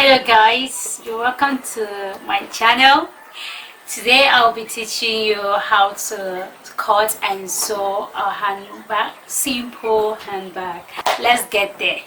Hello guys, you're welcome to my channel. Today I'll be teaching you how to cut and sew a handbag, simple handbag. Let's get there.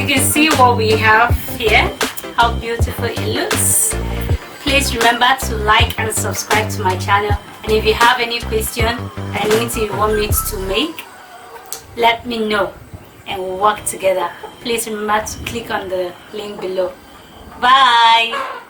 you can see what we have here, how beautiful it looks. Please remember to like and subscribe to my channel, and if you have any question and anything you want me to make, let me know and we'll work together. Please remember to click on the link below. Bye.